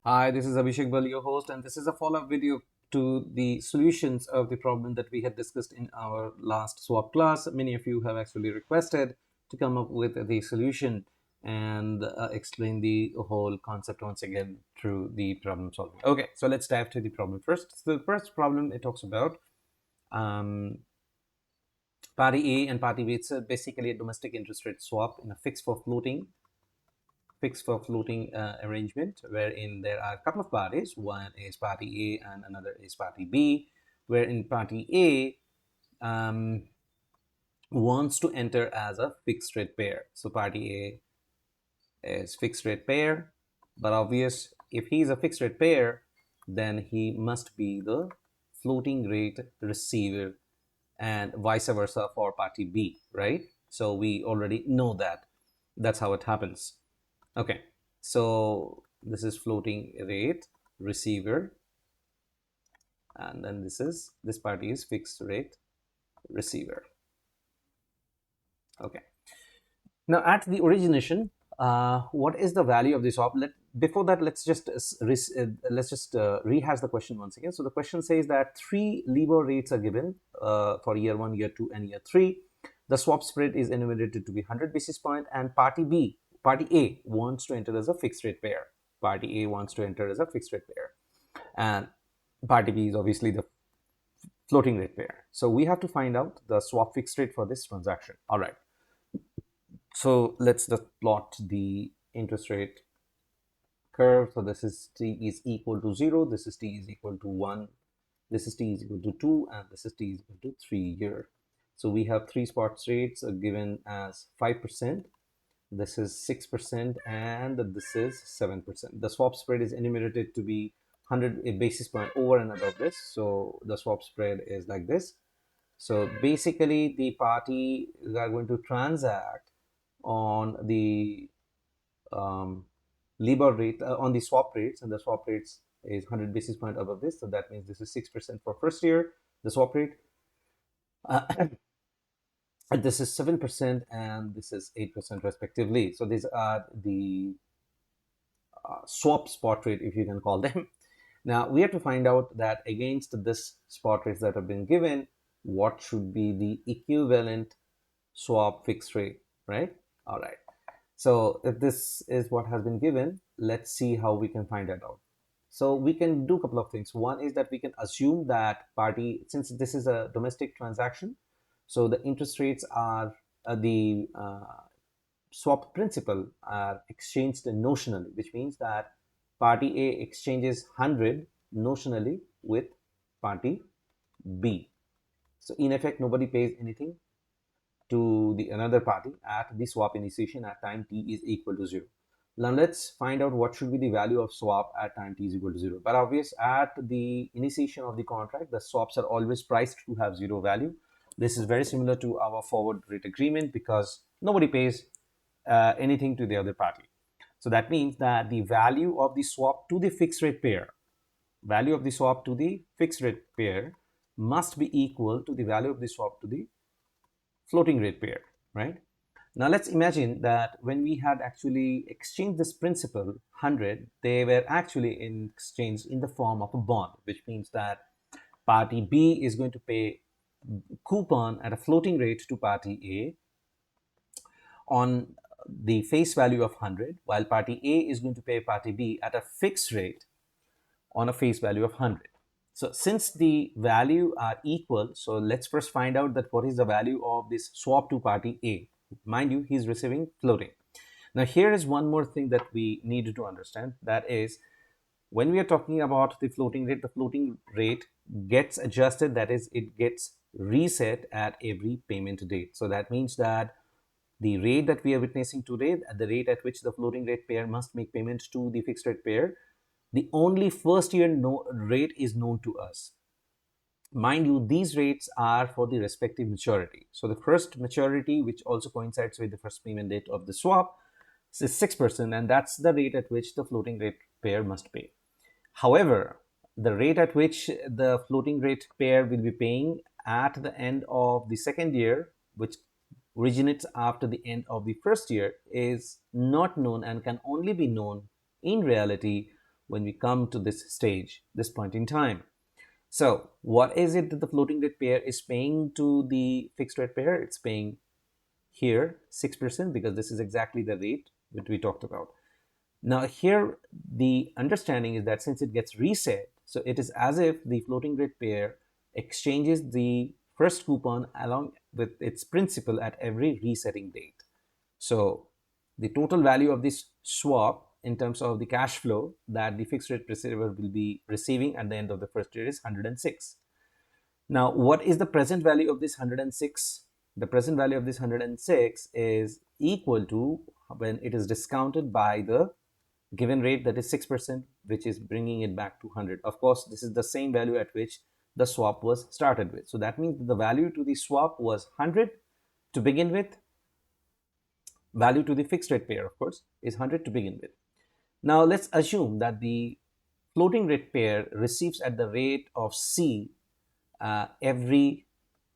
Hi, this is Abhishek Bal, your host, and this is a follow-up video to the solutions of the problem that we had discussed in our last swap class. Many of you have actually requested to come up with the solution and explain the whole concept once again through the problem solving. Okay, so let's dive to the problem first. So the first problem it talks about um, party A and party B. It's basically a domestic interest rate swap in a fixed for floating arrangement wherein there are a couple of parties. One is party A and another is party B, wherein party A wants to enter as a fixed rate pair. So party A is fixed rate pair, but obvious if he is a fixed rate pair, then he must be the floating rate receiver and vice versa for party B, right? So we already know that. That's how it happens. Okay, so this is floating rate receiver, and then this party is fixed rate receiver. Okay, now at the origination, what is the value of the swap? Before that, let's just rehash the question once again. So the question says that three LIBOR rates are given for year 1, year 2, and year 3. The swap spread is enumerated to be 100 basis point, and party A wants to enter as a fixed rate pair. Party A wants to enter as a fixed rate pair, and party B is obviously the floating rate pair. So we have to find out the swap fixed rate for this transaction. All right. So let's just plot the interest rate curve. So this is t is equal to 0, this is t is equal to 1, this is t is equal to 2, and this is t is equal to 3 here. So we have three spot rates given as 5%, this is 6%, and this is 7%. The swap spread is enumerated to be 100 basis point over and above this. So the swap spread is like this. So basically the party are going to transact on the LIBOR rate, on the swap rates, and the swap rates is 100 basis point above this. So that means this is 6% for first year, the swap rate. And this is 7% and this is 8% respectively. So these are the swap spot rate, if you can call them. Now we have to find out that against this spot rates that have been given, what should be the equivalent swap fixed rate, right? All right. So if this is what has been given, let's see how we can find that out. So we can do a couple of things. One is that we can assume that party, since this is a domestic transaction, so the interest rates are the swap principal are exchanged notionally, which means that party A exchanges 100 notionally with party B. So in effect, nobody pays anything to the another party at the swap initiation at time t is equal to 0. Now let's find out what should be the value of swap at time t is equal to 0. But obvious, at the initiation of the contract, the swaps are always priced to have 0 value. This is very similar to our forward rate agreement because nobody pays anything to the other party. So that means that the value of the swap to the fixed rate pair, must be equal to the value of the swap to the floating rate pair, right? Now let's imagine that when we had actually exchanged this principal 100, they were actually exchanged in the form of a bond, which means that party B is going to pay coupon at a floating rate to party A on the face value of 100, while party A is going to pay party B at a fixed rate on a face value of 100. So since the value are equal, so let's first find out that what is the value of this swap to party A. Mind you, he's receiving floating. Now here is one more thing that we need to understand, that is when we are talking about the floating rate gets adjusted, that is it gets reset at every payment date. So that means that the rate that we are witnessing today, the rate at which the floating rate pair must make payment to the fixed rate pair, the only first year rate is known to us. Mind you, these rates are for the respective maturity. So the first maturity, which also coincides with the first payment date of the swap, is 6%, and that's the rate at which the floating rate pair must pay. However, the rate at which the floating rate pair will be paying at the end of the second year, which originates after the end of the first year, is not known and can only be known in reality when we come to this stage, this point in time. So what is it that the floating rate pair is paying to the fixed rate pair? It's paying here 6% because this is exactly the rate that we talked about. Now here the understanding is that since it gets reset, so it is as if the floating rate pair exchanges the first coupon along with its principal at every resetting date. So the total value of this swap in terms of the cash flow that the fixed rate receiver will be receiving at the end of the first year is 106. Now, what is the present value of this 106? The present value of this 106 is equal to when it is discounted by the given rate, that is 6%, which is bringing it back to 100. Of course, this is the same value at which the swap was started with. So that means the value to the swap was 100 to begin with. Value to the fixed rate pair, of course, is 100 to begin with. Now, let's assume that the floating rate pair receives at the rate of C every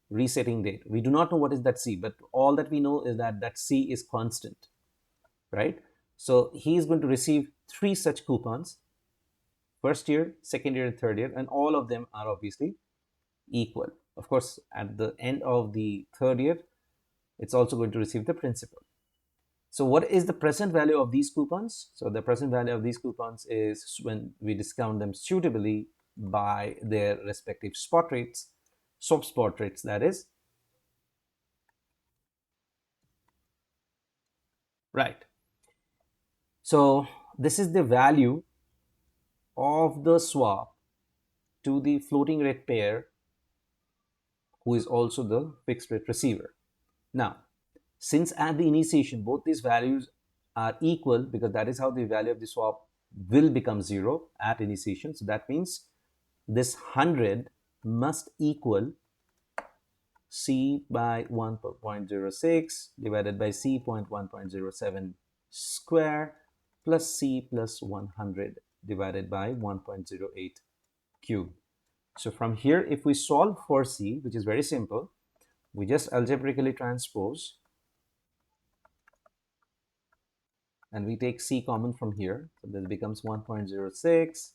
resetting date. We do not know what is that C, but all that we know is that that C is constant, right? So he is going to receive 3 such coupons, first year, second year, and third year, and all of them are obviously equal. Of course, at the end of the third year, it's also going to receive the principal. So what is the present value of these coupons? So the present value of these coupons is when we discount them suitably by their respective spot rates, swap spot rates, that is. Right. So this is the value of the swap to the floating rate pair who is also the fixed rate receiver. Now, since at the initiation both these values are equal, because that is how the value of the swap will become 0 at initiation, so that means this 100 must equal C by 1.06 divided by C 1.07 square plus C plus 100 divided by 1.08 cube. So from here, if we solve for C, which is very simple, we just algebraically transpose and we take C common from here. So this becomes 1.06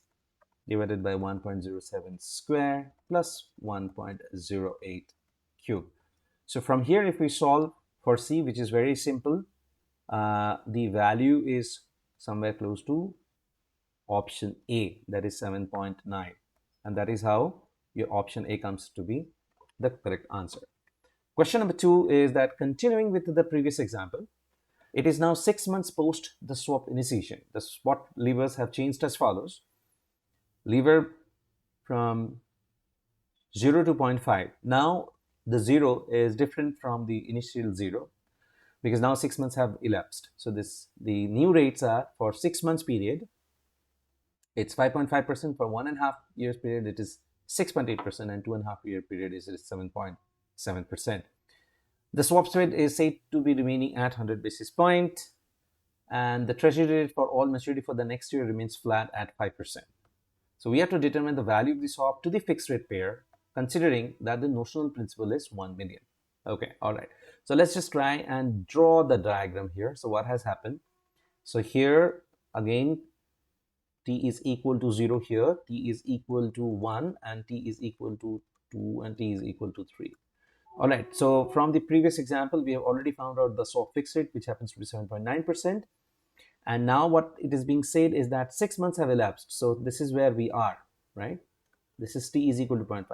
divided by 1.07 square plus 1.08 cube. So from here, if we solve for C, which is very simple, the value is somewhere close to option A, that is 7.9. And that is how your option A comes to be the correct answer. Question number 2 is that continuing with the previous example, it is now 6 months post the swap initiation. The swap levers have changed as follows. Lever from 0 to 0.5. Now the 0 is different from the initial 0 because now 6 months have elapsed. So the new rates are for 6 months period, it's 5.5%. For 1.5 years period, it is 6.8%, and 2.5 year period is 7.7%. The swap spread is said to be remaining at 100 basis point, and the treasury rate for all maturity for the next year remains flat at 5%. So we have to determine the value of the swap to the fixed rate pair, considering that the notional principal is 1 million. Okay, all right. So let's just try and draw the diagram here. So what has happened? So here again, t is equal to 0 here, t is equal to 1, and t is equal to 2, and t is equal to 3. All right, so from the previous example, we have already found out the swap fixed rate, which happens to be 7.9%. And now what it is being said is that 6 months have elapsed. So this is where we are, right? This is t is equal to 0.5.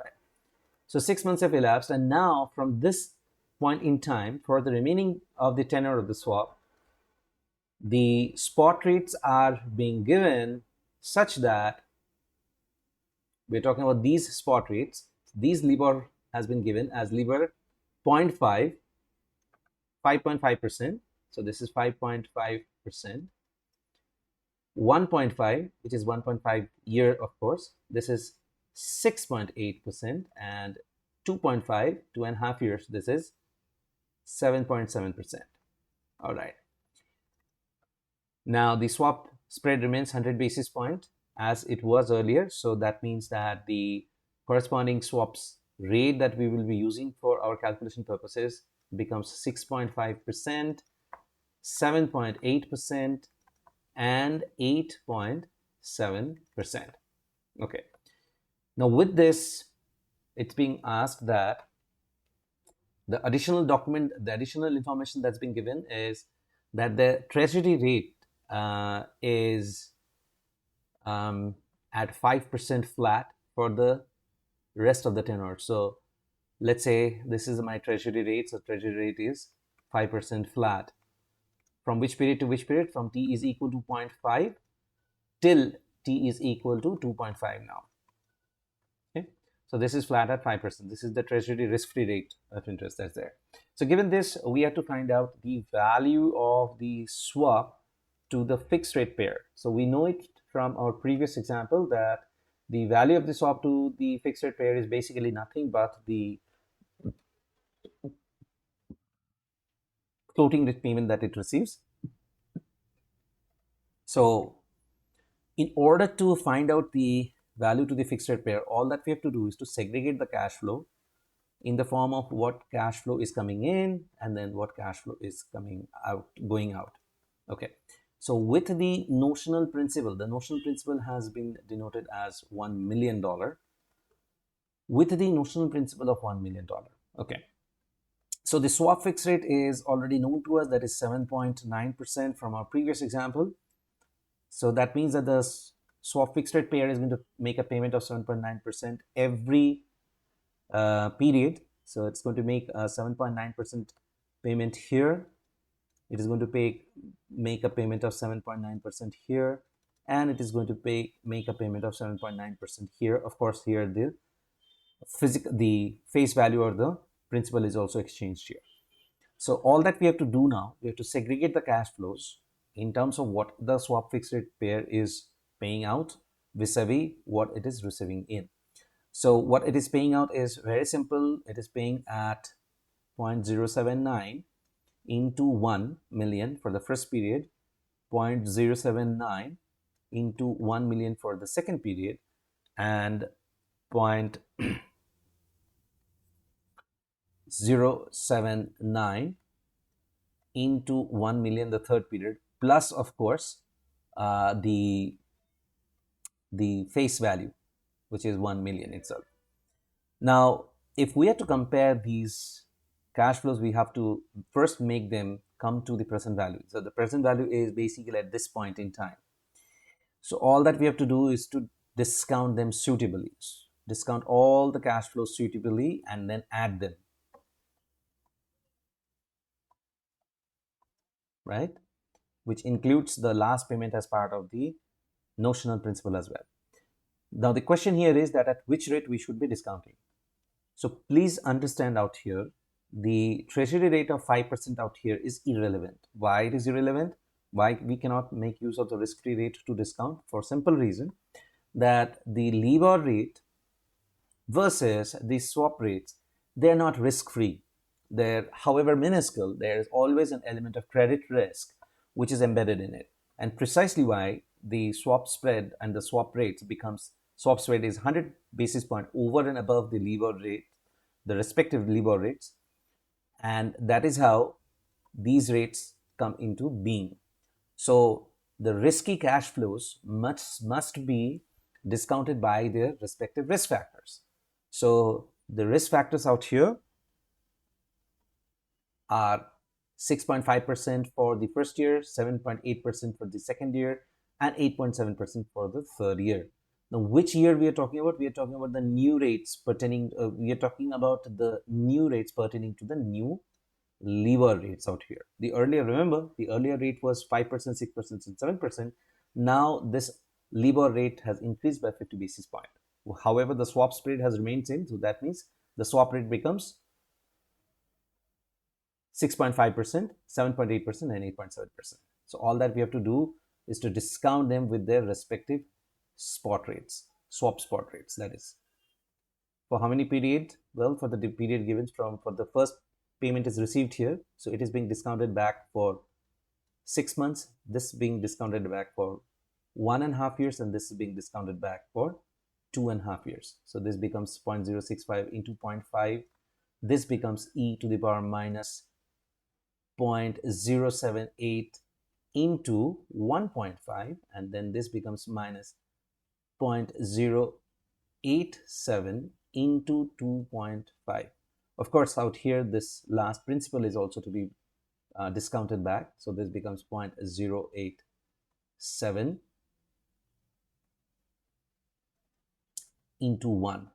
So 6 months have elapsed. And now from this point in time, for the remaining of the tenor of the swap, the spot rates are being given such that we're talking about these spot rates. These LIBOR has been given as LIBOR 0.5, 5.5%. So this is 5.5%. 1.5, which is 1.5 year, of course. This is 6.8%, and 2.5, 2.5 years, this is 7.7%. All right. Now the swap spread remains 100 basis point as it was earlier. So that means that the corresponding swaps rate that we will be using for our calculation purposes becomes 6.5%, 7.8%, and 8.7%. 0.7%. Okay. Now with this, it's being asked that the additional document, the additional information that's been given is that the treasury rate is at 5% flat for the rest of the tenor. So let's say this is my treasury rate. So treasury rate is 5% flat. From which period to which period? From t is equal to 0.5 till t is equal to 2.5 now. Okay, so this is flat at 5%. This is the treasury risk-free rate of interest that's there. So given this, we have to find out the value of the swap to the fixed rate pair. So we know it from our previous example that the value of the swap to the fixed rate pair is basically nothing but the floating rate payment that it receives. So in order to find out the value to the fixed rate pair, all that we have to do is to segregate the cash flow in the form of what cash flow is coming in and then what cash flow is coming out, going out. Okay, so with the notional principal, the notional principal has been denoted as $1 million with the notional principal of $1 million. Okay, so the swap fixed rate is already known to us, that is 7.9% from our previous example. So that means that the swap fixed rate pair is going to make a payment of 7.9% every period. So it's going to make a 7.9% payment here. It is going to make a payment of 7.9% here, and it is going to make a payment of 7.9% here. Of course, here the face value or the principal is also exchanged here. So all that we have to do now, we have to segregate the cash flows in terms of what the swap fixed rate pair is paying out vis-a-vis what it is receiving in. So what it is paying out is very simple. It is paying at 0.079 into 1 million for the first period, 0.079 into 1 million for the second period, and 0.079 into 1 million the third period, plus of course the face value, which is 1 million itself. Now if we are to compare these cash flows, we have to first make them come to the present value. So the present value is basically at this point in time. So all that we have to do is to discount them suitably, discount all the cash flows suitably, and then add them, right? Which includes the last payment as part of the notional principal as well. Now the question here is that at which rate we should be discounting. So please understand out here, the treasury rate of 5% out here is irrelevant. Why it is irrelevant? Why we cannot make use of the risk-free rate to discount? For simple reason that the LIBOR rate versus the swap rates, they're not risk-free. They're, however minuscule, there is always an element of credit risk which is embedded in it. And precisely why the swap spread and the swap rates becomes, swap spread is 100 basis point over and above the LIBOR rate, the respective LIBOR rates. And that is how these rates come into being. So the risky cash flows must be discounted by their respective risk factors. So the risk factors out here are 6.5% for the first year, 7.8% for the second year, and 8.7% for the third year. Now, which year we are talking about? We are talking about the new rates pertaining, we are talking about the new rates pertaining to the new LIBOR rates out here. The earlier, remember, the earlier rate was 5%, 6%, and 7%. Now this LIBOR rate has increased by 50 basis point. However, the swap spread has remained same, so that means the swap rate becomes 6.5%, 7.8%, and 8.7%. So all that we have to do is to discount them with their respective spot rates, swap spot rates, that is. For how many period? Well, for the period given for the first payment is received here, so it is being discounted back for 6 months, this being discounted back for 1.5 years, and this is being discounted back for 2.5 years. So this becomes 0.065 into 0.5. This becomes e to the power minus 0.078 into 1.5, and then this becomes minus 0.087 into 2.5. Of course, out here, this last principal is also to be discounted back. So this becomes 0.087 into 1.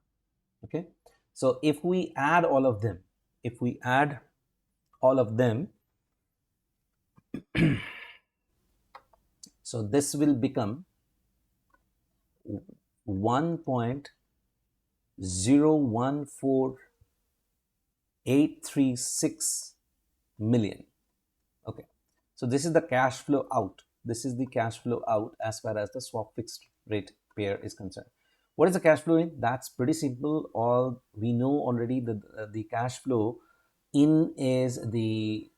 Okay. So if we add all of them, so this will become 1.014836 million. Okay, so this is the cash flow out. This is the cash flow out as far as the swap fixed rate pair is concerned. What is the cash flow in? That's pretty simple. All we know already that the cash flow in is the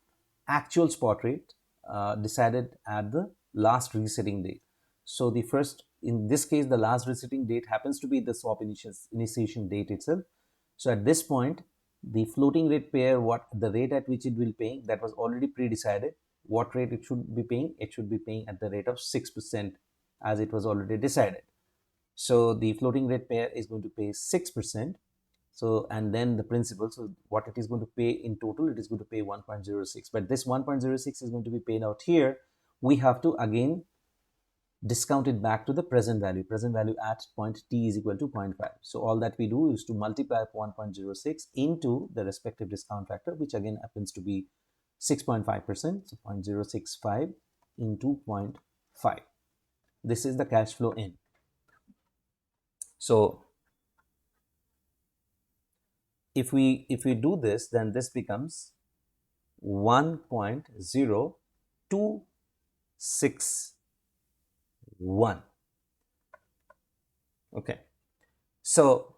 actual spot rate decided at the last resetting date. So the first, in this case, the last resetting date happens to be the swap initiation date itself. So at this point, the floating rate pair, what the rate at which it will pay, that was already pre-decided. What rate it should be paying? It should be paying at the rate of 6% as it was already decided. So the floating rate pair is going to pay 6%. So, and then the principal, so what it is going to pay in total, it is going to pay 1.06. But this 1.06 is going to be paid out here. We have to again discount it back to the present value at point t is equal to 0.5. So all that we do is to multiply 1.06 into the respective discount factor, which again happens to be 6.5%. So 0.065 into 0.5. This is the cash flow in. So if we do this, then this becomes 1.0261. Okay, so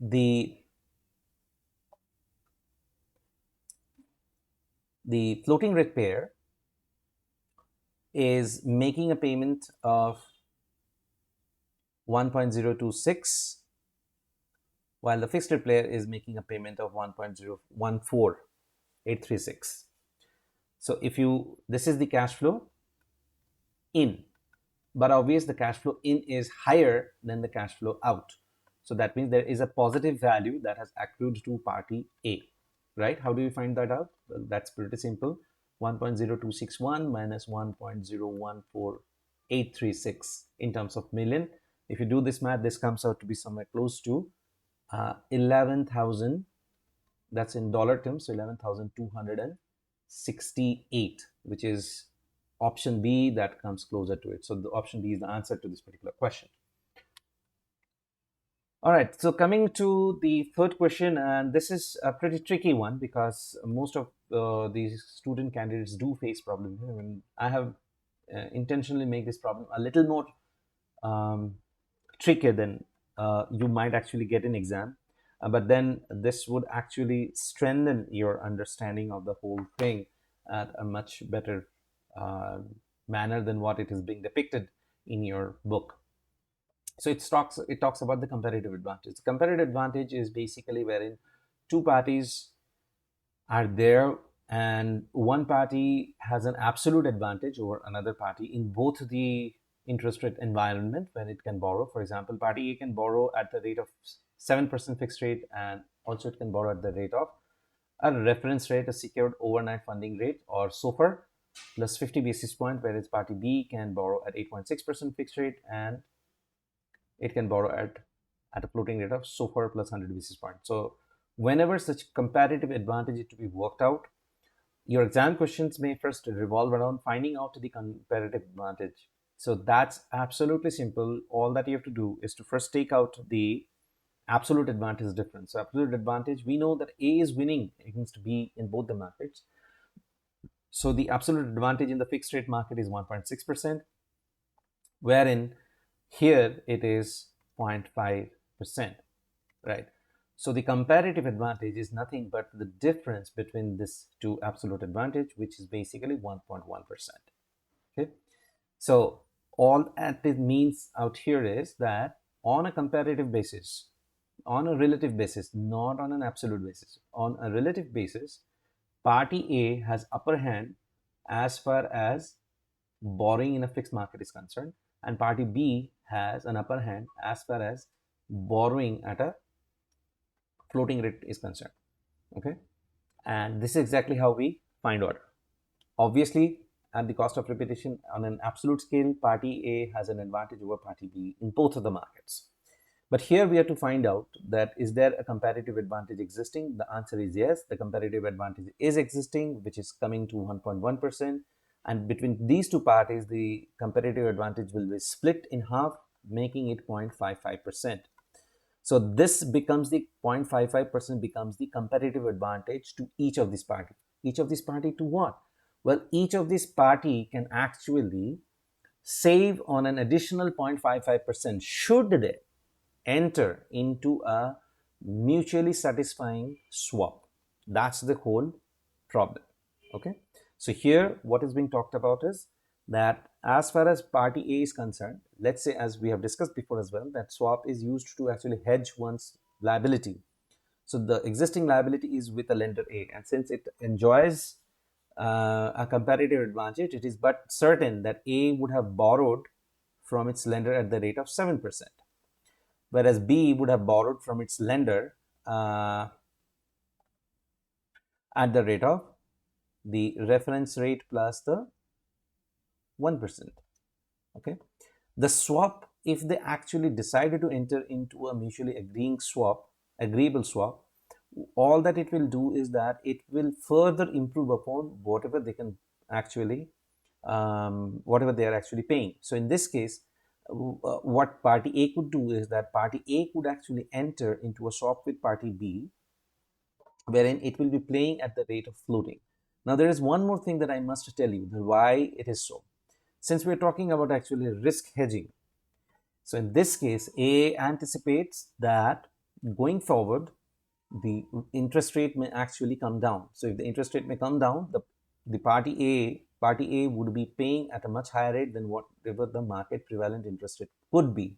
the floating rate pair is making a payment of 1.026, while the fixed rate player is making a payment of 1.014836. So if you, this is the cash flow in, but obviously the cash flow in is higher than the cash flow out. So that means there is a positive value that has accrued to party A, right? How do you find that out? Well, that's pretty simple. 1.0261 minus 1.014836 in terms of million. If you do this math, this comes out to be somewhere close to 11,000. That's in dollar terms, so 11,268, which is option B that comes closer to it. So the option B is the answer to this particular question. All right, so coming to the third question, and this is a pretty tricky one because most of these student candidates do face problems. I mean, I have intentionally made this problem a little more trickier than you might actually get in exam. But then this would actually strengthen your understanding of the whole thing at a much better manner than what it is being depicted in your book. So it talks about the comparative advantage. The comparative advantage is basically wherein two parties are there and one party has an absolute advantage over another party in both the interest rate environment when it can borrow. For example, party A can borrow at the rate of 7% fixed rate, and also it can borrow at the rate of a reference rate, a secured overnight funding rate, or SOFR plus 50 basis point, whereas party B can borrow at 8.6% fixed rate and it can borrow at a floating rate of SOFR plus 100 basis points. So whenever such comparative advantage is to be worked out, your exam questions may first revolve around finding out the comparative advantage. So that's absolutely simple. All that you have to do is to first take out the absolute advantage difference. So absolute advantage, we know that A is winning against B in both the markets. So the absolute advantage in the fixed rate market is 1.6%, wherein here it is 0.5%, right? So the comparative advantage is nothing but the difference between this two absolute advantage, which is basically 1.1%. Okay, so all that it means out here is that on a comparative basis, on a relative basis, not on an absolute basis, on a relative basis, party A has upper hand as far as borrowing in a fixed market is concerned, and party B has an upper hand as far as borrowing at a floating rate is concerned. Okay, and this is exactly how we find order. Obviously, at the cost of repetition, on an absolute scale, party A has an advantage over party B in both of the markets. But here we have to find out that is there a competitive advantage existing? The answer is yes, the competitive advantage is existing, which is coming to 1.1%. And between these two parties, the competitive advantage will be split in half, making it 0.55%. So this becomes the 0.55% becomes the competitive advantage to each of these party. Each of these party to what? Well, each of these party can actually save on an additional 0.55% should they enter into a mutually satisfying swap. That's the whole problem. Okay, so here what is being talked about is that as far as party A is concerned, let's say, as we have discussed before as well, that swap is used to actually hedge one's liability. So the existing liability is with a lender A, and since it enjoys a competitive advantage, it is but certain that A would have borrowed from its lender at the rate of 7%, whereas B would have borrowed from its lender at the rate of the reference rate plus the 1%. Okay, the swap, if they actually decided to enter into a mutually agreeable swap, all that it will do is that it will further improve upon whatever they can actually whatever they are actually paying. So in this case, what party A could do is that party A could actually enter into a swap with party B, wherein it will be playing at the rate of floating. Now there is one more thing that I must tell you, why it is so. Since we're talking about actually risk hedging, so in this case, A anticipates that going forward, the interest rate may actually come down. So if the interest rate may come down, the party A would be paying at a much higher rate than whatever the market prevalent interest rate could be.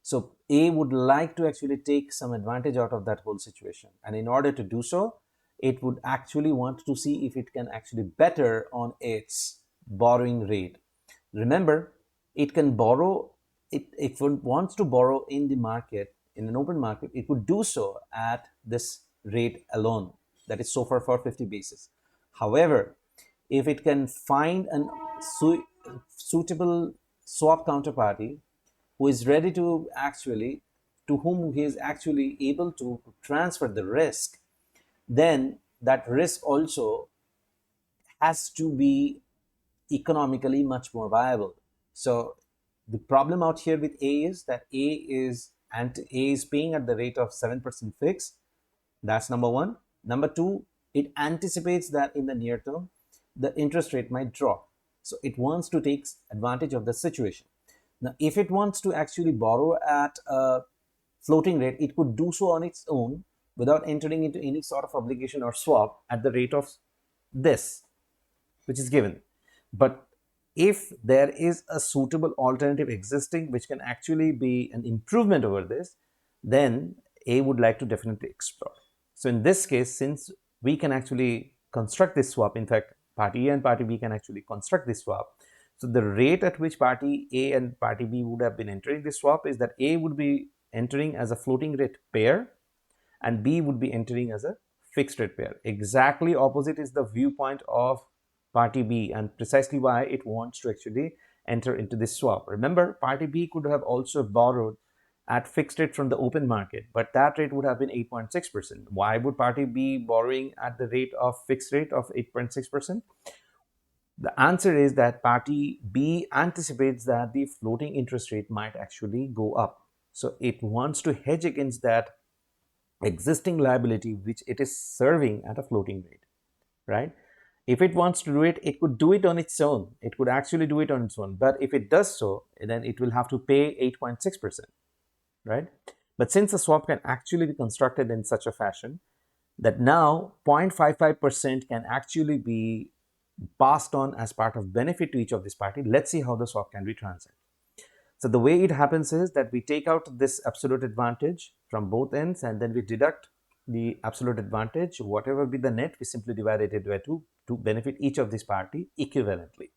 So A would like to actually take some advantage out of that whole situation. And in order to do so, it would actually want to see if it can actually better on its borrowing rate. Remember, it can borrow, if it wants to borrow in the market, in an open market, it would do so at this rate alone, that is SOFR for 50 basis. However, if it can find a suitable swap counterparty who is ready to actually, to whom he is actually able to transfer the risk, then that risk also has to be economically much more viable. So the problem out here with A is that A is paying at the rate of 7% fixed. That's number one. Number two, it anticipates that in the near term the interest rate might drop. So it wants to take advantage of the situation. Now, if it wants to actually borrow at a floating rate, it could do so on its own without entering into any sort of obligation or swap at the rate of this, which is given. But if there is a suitable alternative existing which can actually be an improvement over this, then A would like to definitely explore. So in this case, since we can actually construct this swap, in fact, party A and party B can actually construct this swap. So the rate at which party A and party B would have been entering this swap is that A would be entering as a floating rate pair and B would be entering as a fixed rate pair. Exactly opposite is the viewpoint of party B, and precisely why it wants to actually enter into this swap. Remember, party B could have also borrowed at fixed rate from the open market, but that rate would have been 8.6%. Why would party B borrowing at the rate of fixed rate of 8.6%? The answer is that party B anticipates that the floating interest rate might actually go up. So it wants to hedge against that existing liability which it is serving at a floating rate, right? If it wants to do it, it could do it on its own. It could actually do it on its own. But if it does so, then it will have to pay 8.6%, right? But since the swap can actually be constructed in such a fashion that now 0.55% can actually be passed on as part of benefit to each of this party, let's see how the swap can be transacted. So the way it happens is that we take out this absolute advantage from both ends and then we deduct the absolute advantage. Whatever be the net, we simply divide it by 2 to benefit each of this party equivalently.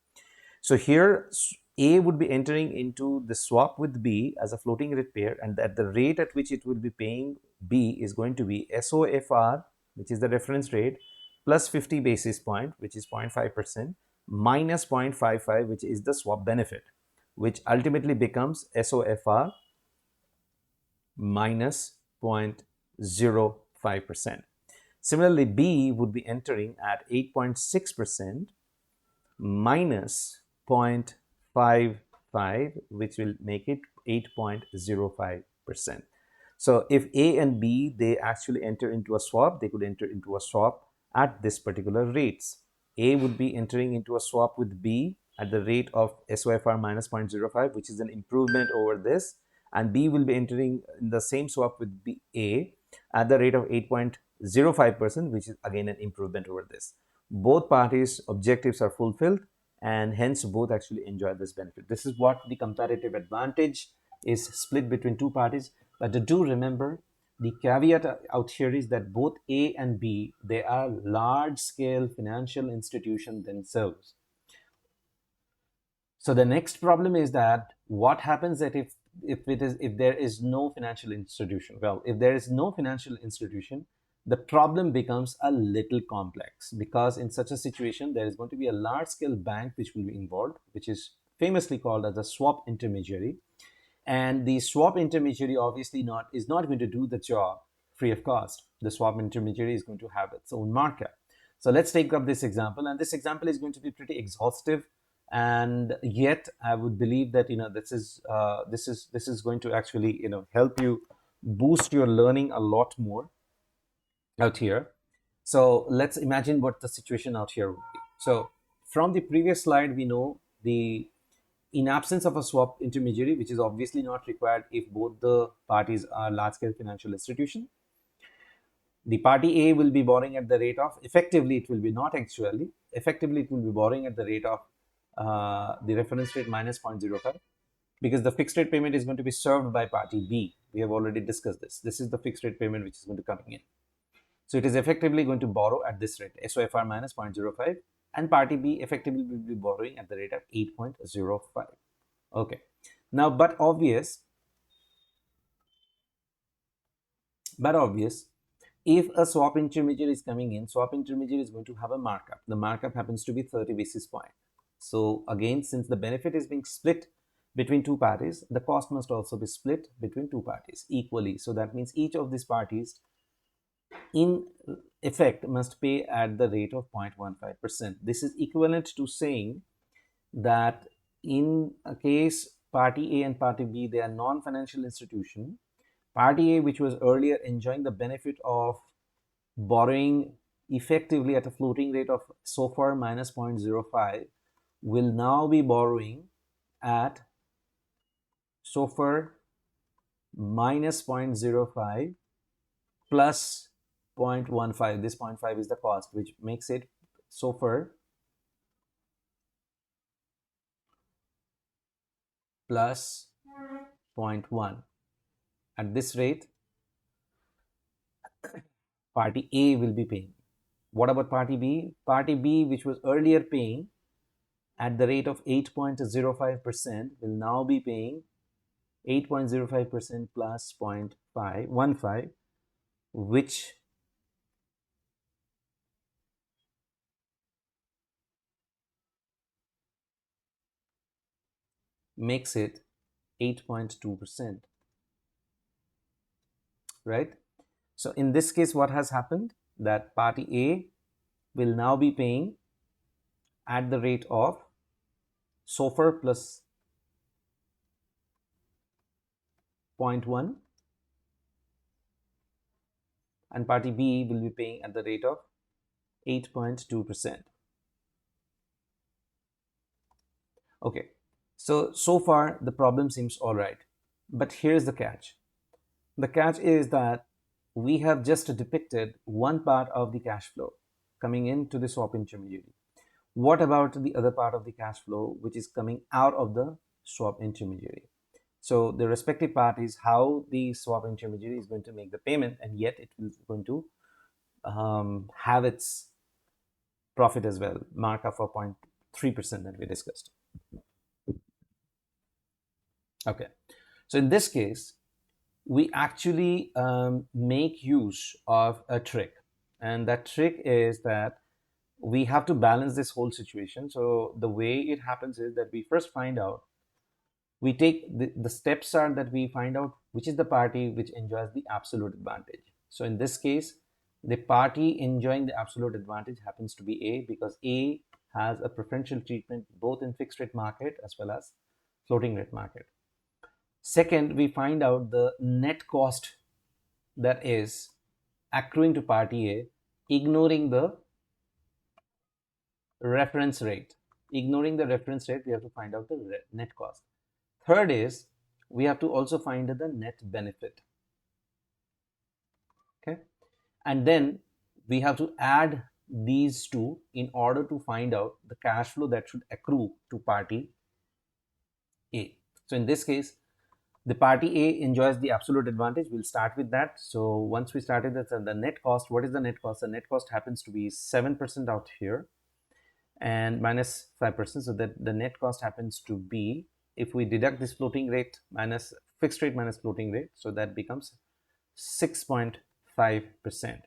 So here A would be entering into the swap with B as a floating rate pair, and at the rate at which it will be paying B is going to be SOFR, which is the reference rate, plus 50 basis point, which is 0.5%, minus 0.55, which is the swap benefit, which ultimately becomes SOFR minus 0.05%. Similarly, B would be entering at 8.6% minus 0.55, which will make it 8.05%. So if A and B, they actually enter into a swap, they could enter into a swap at this particular rates. A would be entering into a swap with B at the rate of SOFR minus 0.05, which is an improvement over this. And B will be entering in the same swap with A at the rate of 8.05%, which is again an improvement over this. Both parties' objectives are fulfilled, and hence both actually enjoy this benefit. This is what the comparative advantage is, split between two parties. But do remember, the caveat out here is that both A and B, they are large scale financial institutions themselves. So the next problem is that what happens that if there is no financial institution? Well, if there is no financial institution, the problem becomes a little complex, because in such a situation there is going to be a large scale bank which will be involved, which is famously called as a swap intermediary. And the swap intermediary obviously is not going to do the job free of cost. The swap intermediary is going to have its own markup. So let's take up this example, and this example is going to be pretty exhaustive, and yet I would believe that this is going to actually help you boost your learning a lot more out here. So let's imagine what the situation out here would be. So from the previous slide, we know the in absence of a swap intermediary, which is obviously not required if both the parties are large-scale financial institution, the party A will be borrowing at the rate of, effectively it will be not actually, effectively it will be borrowing at the rate of the reference rate minus 0.05, because the fixed rate payment is going to be served by party B. We have already discussed this. This is the fixed rate payment which is going to come in. So it is effectively going to borrow at this rate, SOFR minus 0.05, and party B effectively will be borrowing at the rate of 8.05. Okay. Now, but obvious, if a swap intermediary is coming in, swap intermediary is going to have a markup. The markup happens to be 30 basis point. So again, since the benefit is being split between two parties, the cost must also be split between two parties equally. So that means each of these parties in effect must pay at the rate of 0.15%. This is equivalent to saying that in a case party A and party B, they are non-financial institution. Party A, which was earlier enjoying the benefit of borrowing effectively at a floating rate of SOFR minus 0.05, will now be borrowing at SOFR minus 0.05 plus 0.15. This 0.5 is the cost, which makes it SOFR plus 0.1. At this rate, party A will be paying. What about party B? Party B, which was earlier paying at the rate of 8.05%, will now be paying 8.05% plus 0.15, which makes it 8.2%, right? So in this case, what has happened? That party A will now be paying at the rate of SOFR plus 0.1, and party B will be paying at the rate of 8.2%. Okay, so far the problem seems all right, but here's the catch. The catch is that we have just depicted one part of the cash flow coming into the swap intermediary. What about the other part of the cash flow which is coming out of the swap intermediary? So the respective parties, how the swap intermediary is going to make the payment, and yet it is going to have its profit as well, markup for 0.3% that we discussed. Okay. So in this case, we actually make use of a trick. And that trick is that we have to balance this whole situation. So the way it happens is that we first find out, we take the steps are that we find out which is the party which enjoys the absolute advantage. So in this case, the party enjoying the absolute advantage happens to be A, because A has a preferential treatment both in fixed rate market as well as floating rate market. Second, we find out the net cost that is accruing to party A, ignoring the reference rate. Ignoring the reference rate, we have to find out the net cost. Third is we have to also find the net benefit. Okay. And then we have to add these two in order to find out the cash flow that should accrue to party A. So in this case, the party A enjoys the absolute advantage. We'll start with that. So once we started that, the net cost, what is the net cost? The net cost happens to be 7% out here and minus 5%. So that the net cost happens to be, if we deduct this floating rate minus fixed rate minus floating rate, so that becomes 6.5%.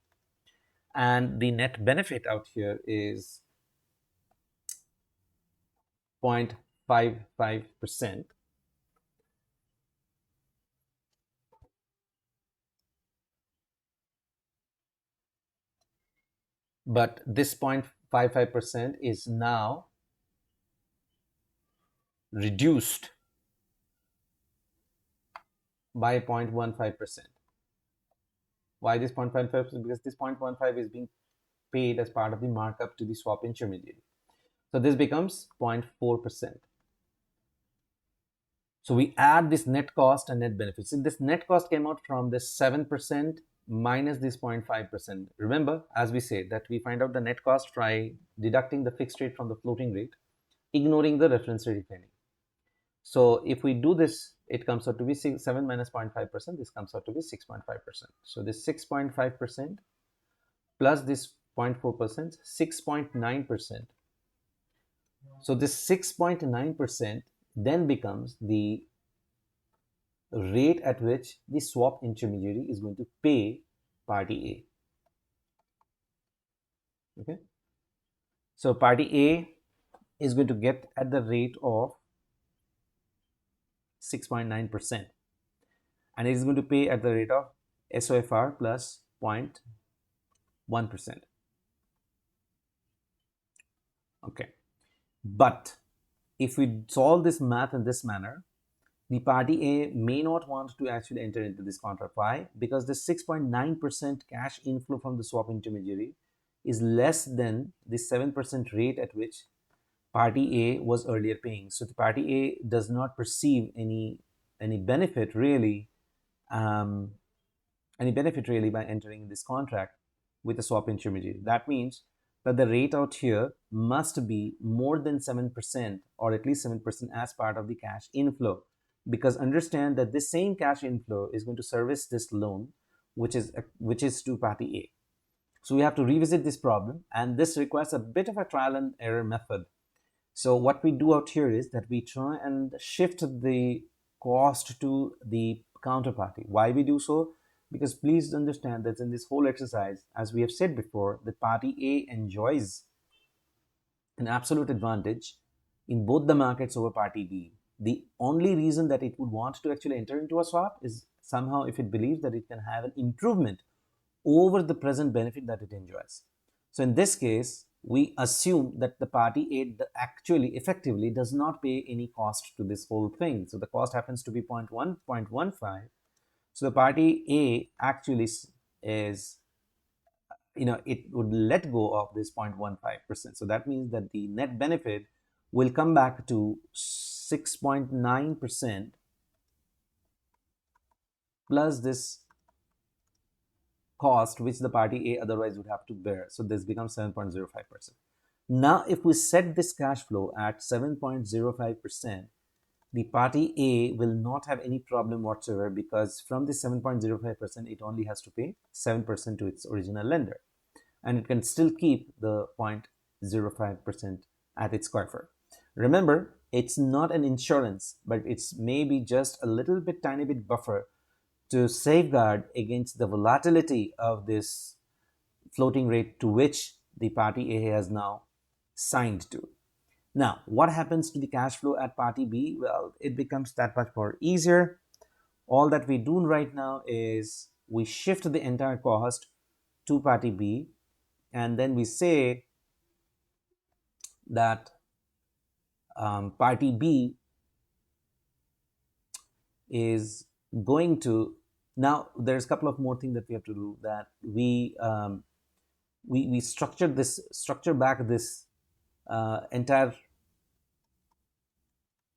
And the net benefit out here is 0.55%. But this 0.55% is now reduced by 0.15%. Why this 0.15%? Because this 0.15 is being paid as part of the markup to the swap intermediary. So this becomes 0.4%. So we add this net cost and net benefits. So this net cost came out from this 7% minus this 0.5%. Remember, as we say, that we find out the net cost by deducting the fixed rate from the floating rate, ignoring the reference rate if any. So if we do this, it comes out to be 7 minus 0.5%. This comes out to be 6.5%. So this 6.5% plus this 0.4%, 6.9%. So this 6.9% then becomes the rate at which the swap intermediary is going to pay party A. Okay. So party A is going to get at the rate of 6.9%, and it is going to pay at the rate of SOFR plus 0.1%. Okay. But if we solve this math in this manner, the party A may not want to actually enter into this contract. Why? Because the 6.9% cash inflow from the swap intermediary is less than the 7% rate at which party A was earlier paying. So the party A does not perceive any benefit really, by entering this contract with a swap intermediary. That means that the rate out here must be more than 7% or at least 7% as part of the cash inflow, because understand that this same cash inflow is going to service this loan which is to party A. So we have to revisit this problem, and this requires a bit of a trial and error method. So what we do out here is that we try and shift the cost to the counterparty. Why we do so? Because please understand that in this whole exercise, as we have said before, the party A enjoys an absolute advantage in both the markets over party B. The only reason that it would want to actually enter into a swap is somehow if it believes that it can have an improvement over the present benefit that it enjoys. So in this case, we assume that the party A actually effectively does not pay any cost to this whole thing. So the cost happens to be 0.15. So the party A actually is, it would let go of this 0.15%. So that means that the net benefit will come back to 6.9% plus this cost which the party A otherwise would have to bear. So this becomes 7.05%. Now, if we set this cash flow at 7.05%, the party A will not have any problem whatsoever, because from this 7.05%, it only has to pay 7% to its original lender, and it can still keep the 0.05% at its coifer. Remember, It's not an insurance, but it's maybe just a little bit, tiny bit buffer to safeguard against the volatility of this floating rate to which the party A has now signed to. Now, what happens to the cash flow at party B? Well, it becomes that much more easier. All that we do right now is we shift the entire cost to party B, and then we say that party B is going to, now there's a couple of more things that we have to do, that we structure back this entire,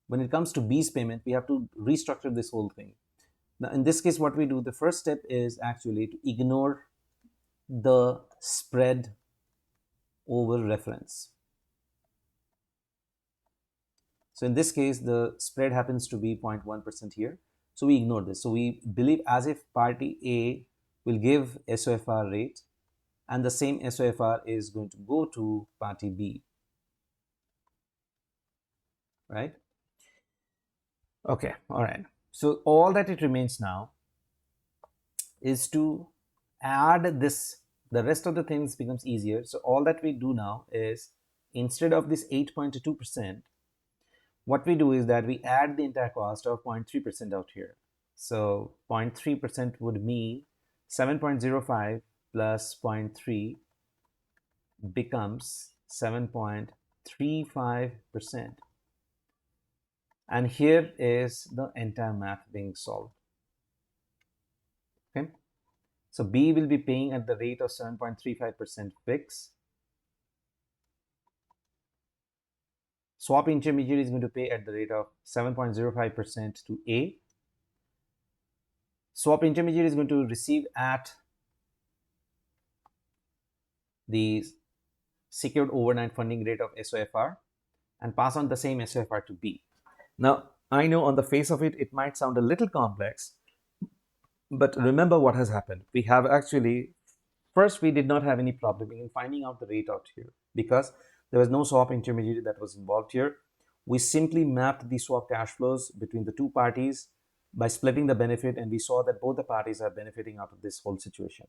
when it comes to B's payment, we have to restructure this whole thing. Now in this case, what we do, the first step is actually to ignore the spread over reference. So in this case, the spread happens to be 0.1% here. So we ignore this. So we believe as if party A will give SOFR rate, and the same SOFR is going to go to party B, right? Okay, all right. So all that it remains now is to add this. The rest of the things becomes easier. So all that we do now is, instead of this 8.2%, what we do is that we add the entire cost of 0.3% out here. So 0.3% would mean 7.05 plus 0.3 becomes 7.35%. And here is the entire math being solved. Okay. So B will be paying at the rate of 7.35% fixed. Swap intermediary is going to pay at the rate of 7.05% to A. Swap intermediary is going to receive at the secured overnight funding rate of SOFR and pass on the same SOFR to B. Now, I know on the face of it, it might sound a little complex, but remember what has happened. We have actually, first, we did not have any problem in finding out the rate out here because there was no swap intermediary that was involved here. We simply mapped the swap cash flows between the two parties by splitting the benefit, and we saw that both the parties are benefiting out of this whole situation.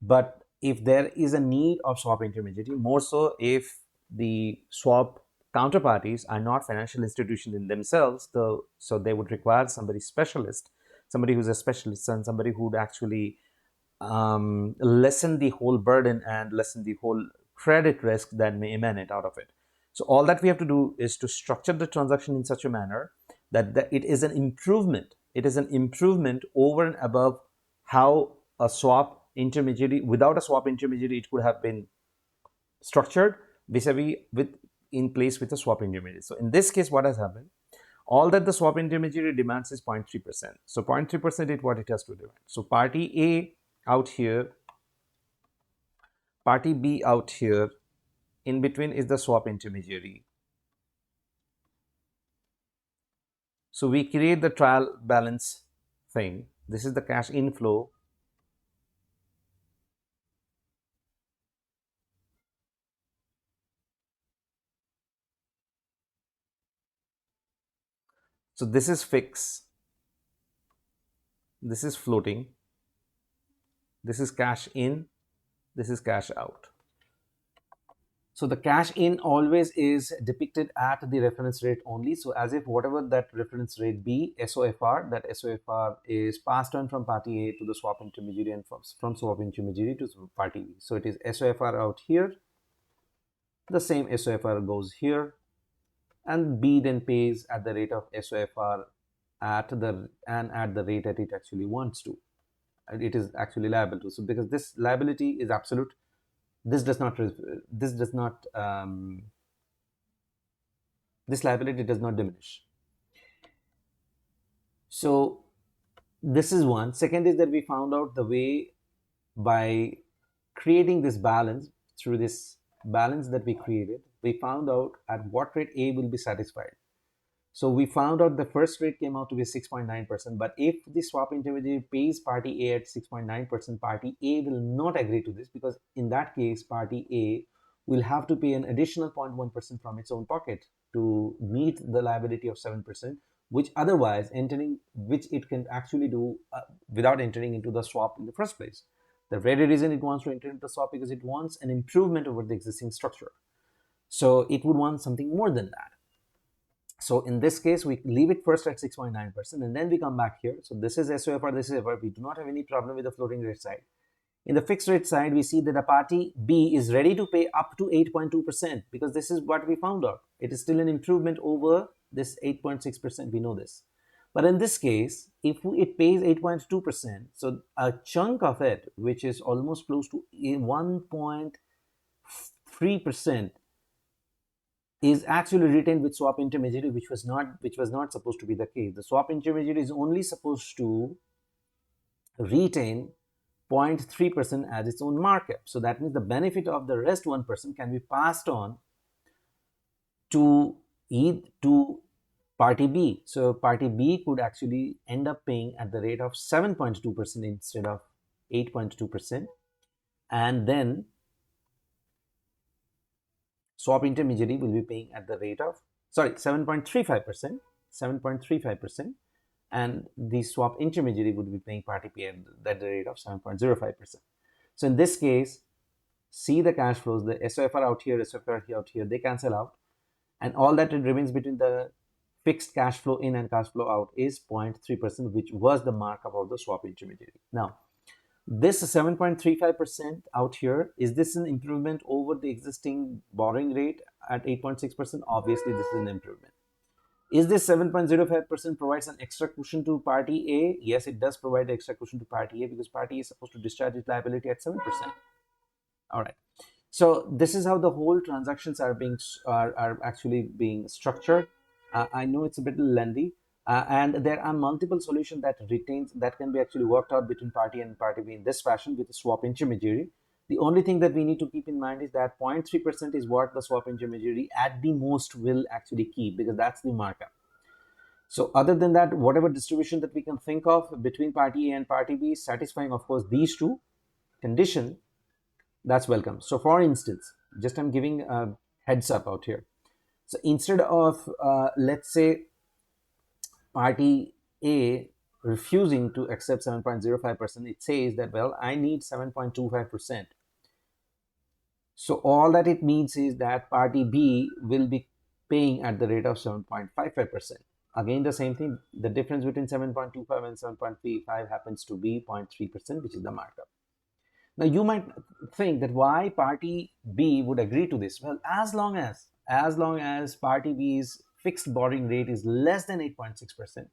But if there is a need of swap intermediary, more so if the swap counterparties are not financial institutions in themselves, so they would require somebody specialist, somebody who's a specialist, and somebody who would actually lessen the whole burden and lessen the whole credit risk that may emanate out of it. So all that we have to do is to structure the transaction in such a manner that it is an improvement. It is an improvement over and above how a swap intermediary, without a swap intermediary, it could have been structured vis-a-vis in place with a swap intermediary. So in this case, what has happened? All that the swap intermediary demands is 0.3%. So 0.3% is what it has to demand. So party A out here, party B out here, in between is the swap intermediary. So we create the trial balance thing. This is the cash inflow. So this is fixed, this is floating, this is cash in, this is cash out. So the cash in always is depicted at the reference rate only. So as if whatever that reference rate be, SOFR, that SOFR is passed on from party A to the swap intermediary and from swap intermediary to party B. So it is SOFR out here, the same SOFR goes here, and B then pays at the rate of SOFR at the rate that it actually wants to. It is actually liable to. So because this liability is absolute, this liability does not diminish. So this is one. Second is that we found out the way by creating this balance. Through this balance that we created, we found out at what rate A will be satisfied. So we found out the first rate came out to be 6.9%, but if the swap intermediary pays party A at 6.9%, party A will not agree to this, because in that case, party A will have to pay an additional 0.1% from its own pocket. to meet the liability of 7%, which otherwise which it can actually do without entering into the swap in the first place. The very reason it wants to enter into the swap because it wants an improvement over the existing structure. So it would want something more than that. So in this case, we leave it first at 6.9% and then we come back here. So this is SOFR, this is FR. We do not have any problem with the floating rate side. In the fixed rate side, we see that the party B is ready to pay up to 8.2% because this is what we found out. It is still an improvement over this 8.6%. We know this. But in this case, if it pays 8.2%, so a chunk of it, which is almost close to 1.3%, is actually retained with swap intermediary, which was not supposed to be the case. The swap intermediary is only supposed to retain 0.3% as its own markup. So that means the benefit of the rest 1% can be passed on to party B. So party B could actually end up paying at the rate of 7.2% instead of 8.2%, and then swap intermediary will be paying at the rate of 7.35%, and the swap intermediary would be paying party P at the rate of 7.05%. So in this case, see the cash flows, the SOFR out here, SOFR out here, they cancel out, and all that it remains between the fixed cash flow in and cash flow out is 0.3%, which was the markup of the swap intermediary. Now, this 7.35% out here, is this an improvement over the existing borrowing rate at 8.6%? Obviously, this is an improvement. Is this 7.05% provides an extra cushion to party A? Yes, it does provide extra cushion to party A because party A is supposed to discharge its liability at 7%. All right. So this is how the whole transactions are actually being structured. I know it's a bit lengthy, and there are multiple solutions that can be actually worked out between party A and party B in this fashion with a swap intermediary. The only thing that we need to keep in mind is that 0.3% is what the swap intermediary at the most will actually keep because that's the markup. So other than that, whatever distribution that we can think of between party A and party B, satisfying, of course, these two conditions, that's welcome. So for instance, just I'm giving a heads up out here. So instead of, let's say, party A refusing to accept 7.05%, it says that, well, I need 7.25%. So all that it means is that party B will be paying at the rate of 7.55%. Again, the same thing, the difference between 7.25 and 7.35 happens to be 0.3%, which is the markup. Now, you might think that why party B would agree to this? Well, as long as party B's fixed borrowing rate is less than 8.6%,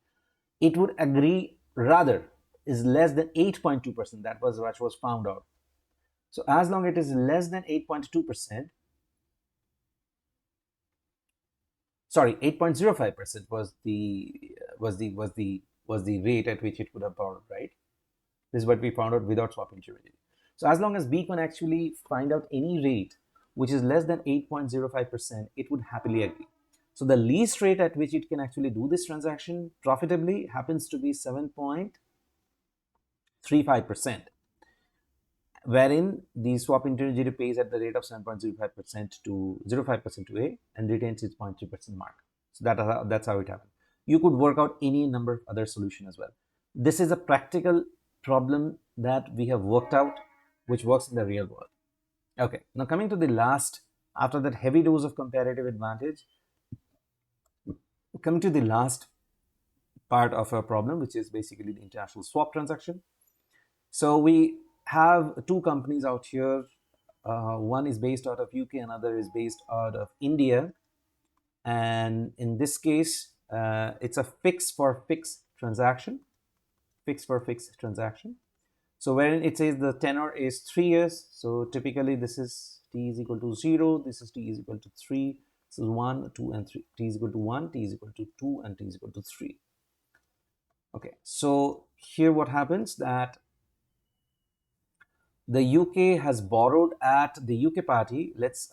it would agree, rather, is less than 8.2%. That was what was found out. So as long as it is less than 8.2%, sorry, 8.05% was the rate at which it would have borrowed, right? This is what we found out without swap intermediary. So as long as B can actually find out any rate which is less than 8.05%, it would happily agree. So the least rate at which it can actually do this transaction profitably happens to be 7.35%, wherein the swap intermediary pays at the rate of 7.05% to 0.5% to A and retains its 0.3% mark. So that's how it happens. You could work out any number of other solutions as well. This is a practical problem that we have worked out, which works in the real world. Okay, now coming to the last, after that heavy dose of comparative advantage, coming to the last part of our problem, which is basically the international swap transaction. So we have two companies out here. One is based out of UK, another is based out of India. And in this case, it's a fix for fix transaction. So wherein it says the tenor is 3 years. So typically this is t is equal to 0, this is t is equal to 3, this is 1, 2, and 3. T is equal to 1, t is equal to 2, and t is equal to 3. Okay, so here what happens that the UK has borrowed at the UK party. Let's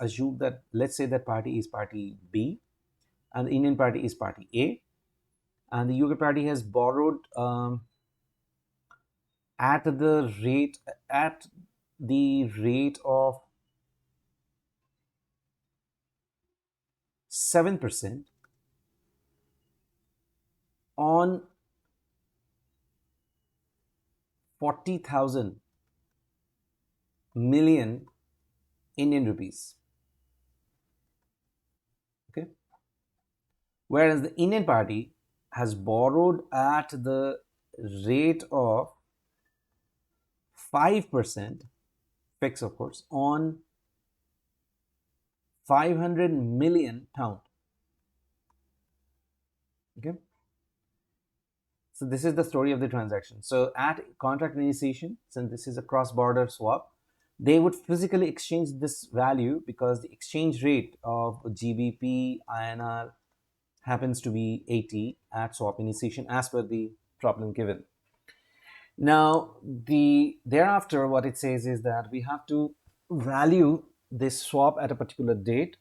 say that party is party B and the Indian party is party A, and the UK party has borrowed at the rate of 7% on 40,000 million Indian rupees. Okay. Whereas the Indian party has borrowed at the rate of 5%, fixed of course, on 500 million pound. Okay. So this is the story of the transaction. So at contract initiation, since this is a cross-border swap, they would physically exchange this value because the exchange rate of GBP INR happens to be 80 at swap initiation as per the problem given. Now, thereafter, what it says is that we have to value this swap at a particular date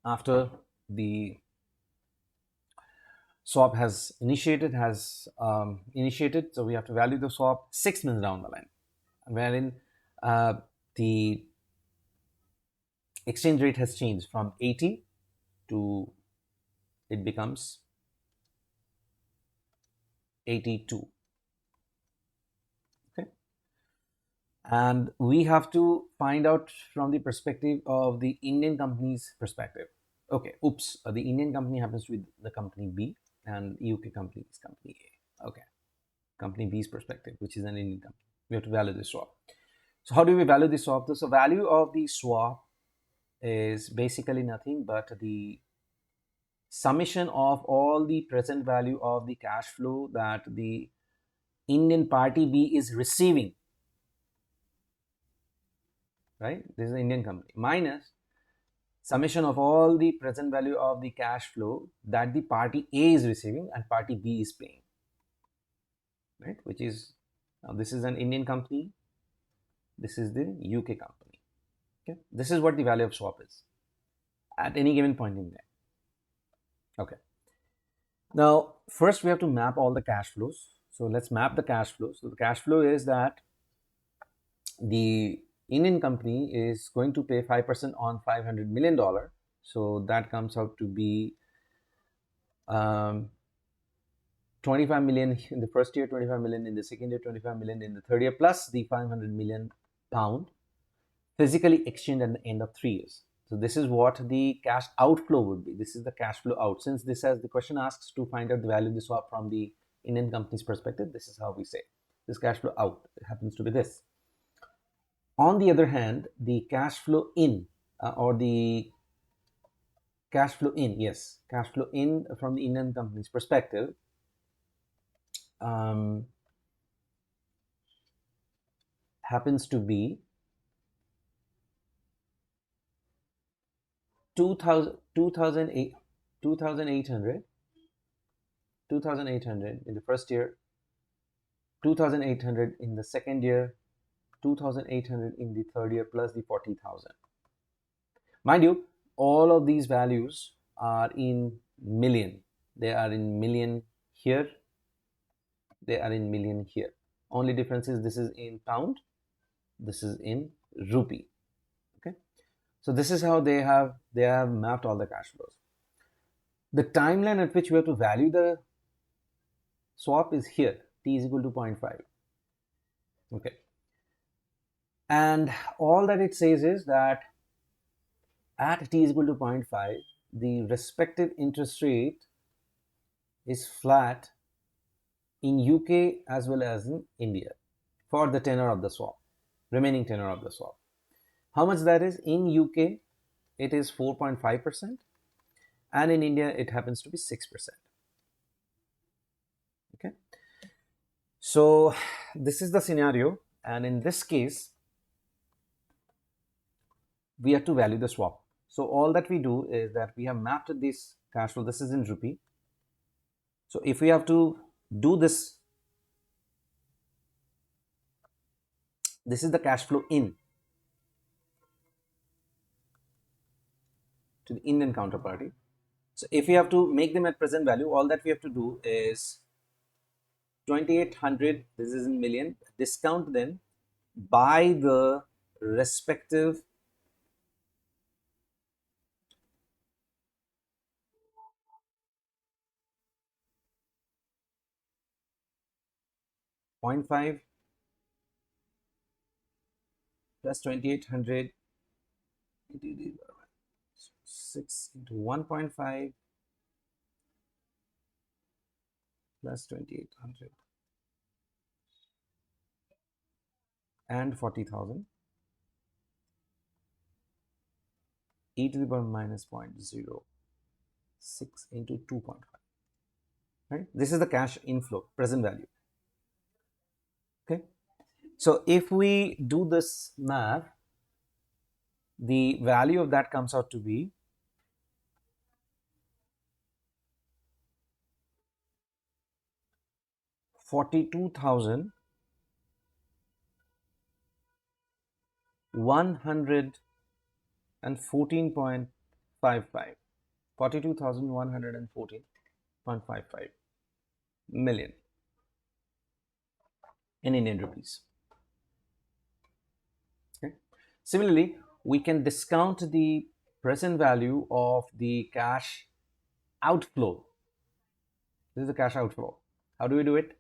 after the swap has initiated. So we have to value the swap 6 months down the line, wherein the exchange rate has changed from 80 to it becomes 82. Okay. And we have to find out from the perspective of the Indian company's perspective. Okay, oops, the Indian company happens to be the company B and UK company is company A. Okay, company B's perspective, which is an Indian company. We have to value the swap. So how do we value the swap? So value of the swap is basically nothing but the summation of all the present value of the cash flow that the Indian party B is receiving, right? This is an Indian company, minus summation of all the present value of the cash flow that the party A is receiving and party B is paying, right? Which is, now this is an Indian company, this is the UK company. Okay, this is what the value of swap is at any given point in time. Okay, now first we have to map all the cash flows. So let's map the cash flow. So the cash flow is that the Indian company is going to pay 5% on $500 million. So that comes out to be 25 million in the first year, 25 million in the second year, 25 million in the third year, plus the 500 million pound physically exchanged at the end of 3 years. So this is what the cash outflow would be. This is the cash flow out. Since this has the question asks to find out the value of the swap from the Indian company's perspective, this is how we say this cash flow out. It happens to be this. On the other hand, the cash flow in or the cash flow in, yes, cash flow in from the Indian company's perspective happens to be 2,800 in the first year, 2,800 in the second year, 2,800 in the third year, plus the 40,000. Mind you, all of these values are in million. They are in million here, they are in million here. Only difference is this is in pound, this is in rupee. Okay, so this is how they have mapped all the cash flows. The timeline at which we have to value the swap is here, t is equal to 0.5. Okay, and all that it says is that at t is equal to 0.5, the respective interest rate is flat in UK as well as in India for the tenor of the swap, remaining tenor of the swap. How much that is? In UK, it is 4.5%, and in India, it happens to be 6%. Okay, so this is the scenario, and in this case, we have to value the swap. So all that we do is that we have mapped this cash flow. This is in rupee. So if we have to do this, this is the cash flow in to the Indian counterparty. So if we have to make them at present value, all that we have to do is 2,800, this is in million, discount them by the respective 0.5 plus 2800 into 6 into 1.5 plus 2800 and 40,000 e to the power minus 0.06 into 2.5. Right? This is the cash inflow, present value. Okay. So if we do this math, the value of that comes out to be 42,114.55. 42,114.55 million in Indian rupees. Okay. Similarly, we can discount the present value of the cash outflow. This is the cash outflow. How do we do it?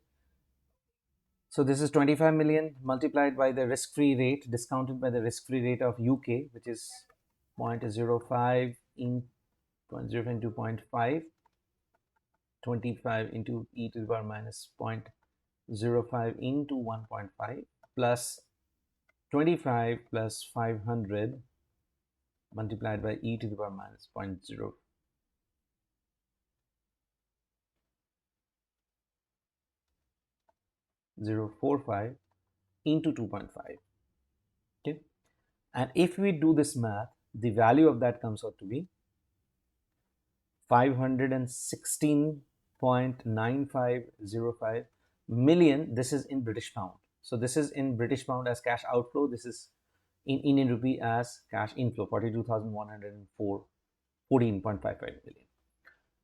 So this is 25 million multiplied by the risk-free rate, discounted by the risk-free rate of UK, which is 0.05 in 0.05 into 0.5, 25 into e to the power minus 0.05 into 1.5 plus 25 plus 500 multiplied by e to the power minus 0.0045 into 2.5. Okay, and if we do this math, the value of that comes out to be 516.9505 million. This is in British pound. So this is in British pound as cash outflow. This is in Indian rupee as cash inflow, 42,114.55 million.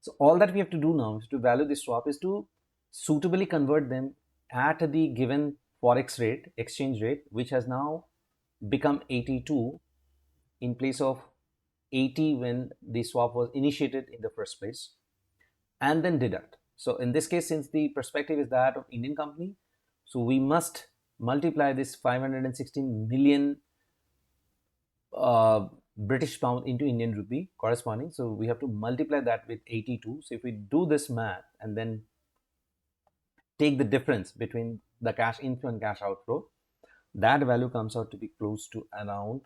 So all that we have to do now is to value this swap is to suitably convert them at the given forex rate, exchange rate, which has now become 82 in place of 80 when the swap was initiated in the first place, and then deduct. So in this case, since the perspective is that of Indian company, so we must multiply this 516 million British pound into Indian rupee corresponding. So we have to multiply that with 82. So if we do this math and then take the difference between the cash inflow and cash outflow, that value comes out to be close to around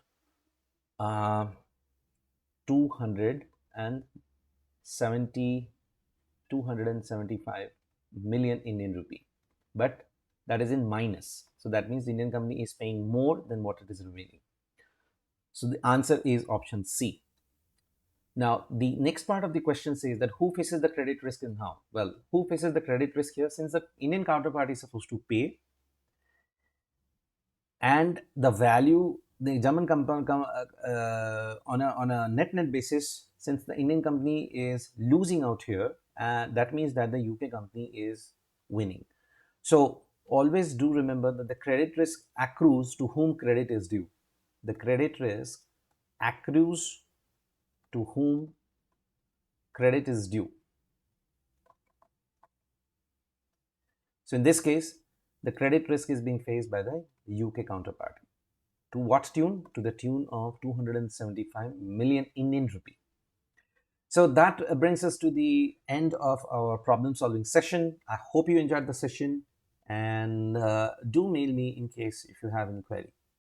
275 million Indian rupee, but that is in minus. So that means the Indian company is paying more than what it is remaining. So the answer is option C. Now, the next part of the question says that who faces the credit risk and how? Well, who faces the credit risk here? Since the Indian counterparty is supposed to pay, and the value, the German company on a net basis, since the Indian company is losing out here, that means that the UK company is winning. So always do remember that the credit risk accrues to whom credit is due. The credit risk accrues to whom credit is due. So in this case, the credit risk is being faced by the UK counterparty. To what tune? To the tune of 275 million Indian rupee. So that brings us to the end of our problem solving session. I hope you enjoyed the session, and do mail me in case if you have any query.